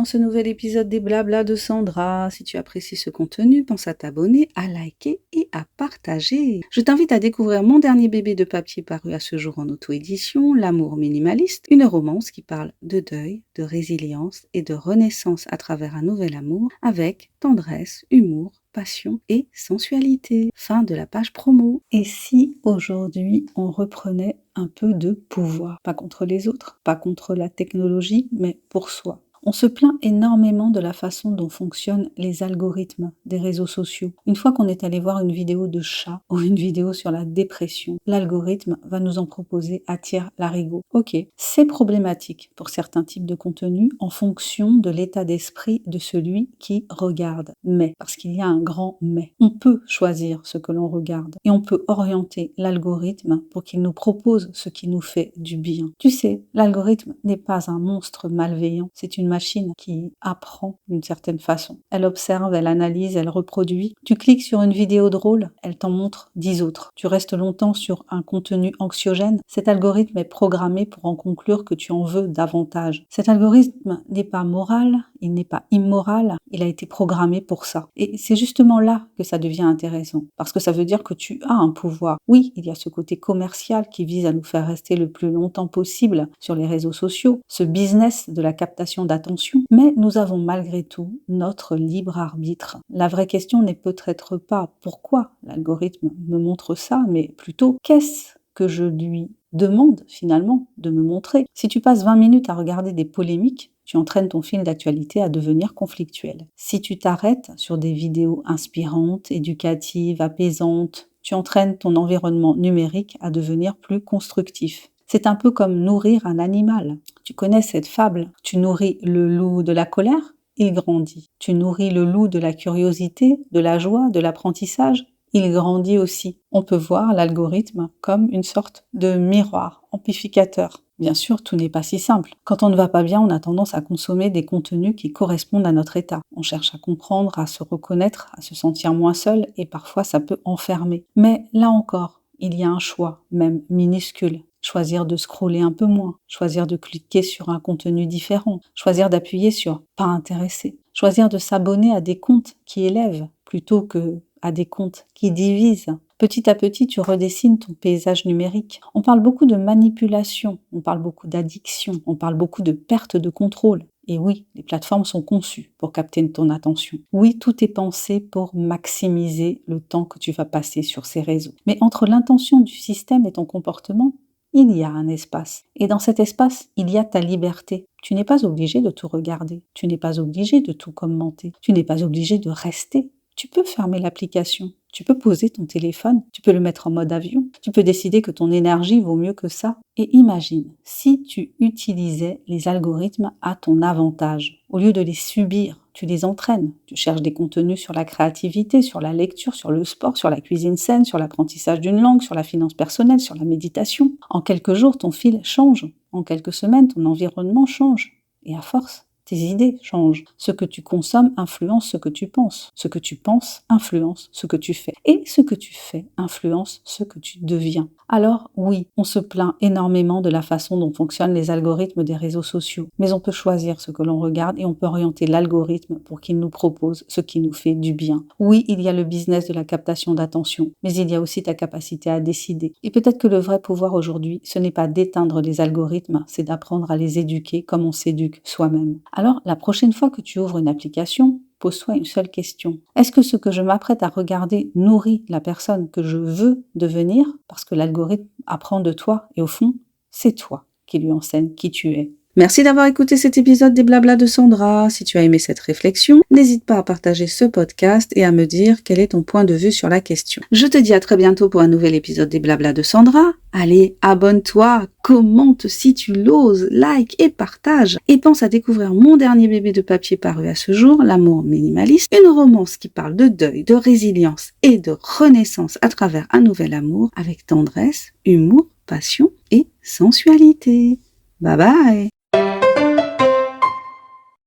dans ce nouvel épisode des Blabla de Sandra. Si tu apprécies ce contenu, pense à t'abonner, à liker et à partager. Je t'invite à découvrir mon dernier bébé de papier paru à ce jour en auto-édition, L'amour minimaliste, une romance qui parle de deuil, de résilience et de renaissance à travers un nouvel amour avec tendresse, humour, passion et sensualité. Fin de la page promo. Et si aujourd'hui on reprenait un peu de pouvoir, pas contre les autres, pas contre la technologie, mais pour soi. On se plaint énormément de la façon dont fonctionnent les algorithmes des réseaux sociaux. Une fois qu'on est allé voir une vidéo de chat ou une vidéo sur la dépression, l'algorithme va nous en proposer à tire-larigot. Ok, c'est problématique pour certains types de contenus en fonction de l'état d'esprit de celui qui regarde. Mais, parce qu'il y a un grand mais, on peut choisir ce que l'on regarde et on peut orienter l'algorithme pour qu'il nous propose ce qui nous fait du bien. Tu sais, l'algorithme n'est pas un monstre malveillant, c'est une machine qui apprend d'une certaine façon. Elle observe, elle analyse, elle reproduit. Tu cliques sur une vidéo drôle, elle t'en montre 10 autres. Tu restes longtemps sur un contenu anxiogène, cet algorithme est programmé pour en conclure que tu en veux davantage. Cet algorithme n'est pas moral, il n'est pas immoral, il a été programmé pour ça. Et c'est justement là que ça devient intéressant, parce que ça veut dire que tu as un pouvoir. Oui, il y a ce côté commercial qui vise à nous faire rester le plus longtemps possible sur les réseaux sociaux, ce business de la captation d'attention, mais nous avons malgré tout notre libre arbitre. La vraie question n'est peut-être pas pourquoi l'algorithme me montre ça, mais plutôt qu'est-ce que je lui demande finalement de me montrer. Si tu passes 20 minutes à regarder des polémiques, tu entraînes ton fil d'actualité à devenir conflictuel. Si tu t'arrêtes sur des vidéos inspirantes, éducatives, apaisantes, tu entraînes ton environnement numérique à devenir plus constructif. C'est un peu comme nourrir un animal. Tu connais cette fable. Tu nourris le loup de la colère, il grandit. Tu nourris le loup de la curiosité, de la joie, de l'apprentissage, il grandit aussi. On peut voir l'algorithme comme une sorte de miroir, amplificateur. Bien sûr, tout n'est pas si simple. Quand on ne va pas bien, on a tendance à consommer des contenus qui correspondent à notre état. On cherche à comprendre, à se reconnaître, à se sentir moins seul et parfois ça peut enfermer. Mais là encore, il y a un choix, même minuscule. Choisir de scroller un peu moins, choisir de cliquer sur un contenu différent, choisir d'appuyer sur « pas intéressé », choisir de s'abonner à des comptes qui élèvent plutôt que à des comptes qui divisent. Petit à petit, tu redessines ton paysage numérique. On parle beaucoup de manipulation, on parle beaucoup d'addiction, on parle beaucoup de perte de contrôle. Et oui, les plateformes sont conçues pour capter ton attention. Oui, tout est pensé pour maximiser le temps que tu vas passer sur ces réseaux. Mais entre l'intention du système et ton comportement, il y a un espace. Et dans cet espace, il y a ta liberté. Tu n'es pas obligé de tout regarder. Tu n'es pas obligé de tout commenter. Tu n'es pas obligé de rester. Tu peux fermer l'application. Tu peux poser ton téléphone. Tu peux le mettre en mode avion. Tu peux décider que ton énergie vaut mieux que ça. Et imagine, si tu utilisais les algorithmes à ton avantage, au lieu de les subir, tu les entraînes. Tu cherches des contenus sur la créativité, sur la lecture, sur le sport, sur la cuisine saine, sur l'apprentissage d'une langue, sur la finance personnelle, sur la méditation. En quelques jours, ton fil change. En quelques semaines, ton environnement change. Et à force, tes idées changent. Ce que tu consommes influence ce que tu penses. Ce que tu penses influence ce que tu fais. Et ce que tu fais influence ce que tu deviens. Alors oui, on se plaint énormément de la façon dont fonctionnent les algorithmes des réseaux sociaux. Mais on peut choisir ce que l'on regarde et on peut orienter l'algorithme pour qu'il nous propose ce qui nous fait du bien. Oui, il y a le business de la captation d'attention, mais il y a aussi ta capacité à décider. Et peut-être que le vrai pouvoir aujourd'hui, ce n'est pas d'éteindre les algorithmes, c'est d'apprendre à les éduquer comme on s'éduque soi-même. Alors, la prochaine fois que tu ouvres une application, pose-toi une seule question. Est-ce que ce que je m'apprête à regarder nourrit la personne que je veux devenir? Parce que l'algorithme apprend de toi et au fond, c'est toi qui lui enseigne qui tu es. Merci d'avoir écouté cet épisode des Blabla de Sandra. Si tu as aimé cette réflexion, n'hésite pas à partager ce podcast et à me dire quel est ton point de vue sur la question. Je te dis à très bientôt pour un nouvel épisode des Blabla de Sandra. Allez, abonne-toi, commente si tu l'oses, like et partage. Et pense à découvrir mon dernier bébé de papier paru à ce jour, L'amour minimaliste, une romance qui parle de deuil, de résilience et de renaissance à travers un nouvel amour avec tendresse, humour, passion et sensualité. Bye bye!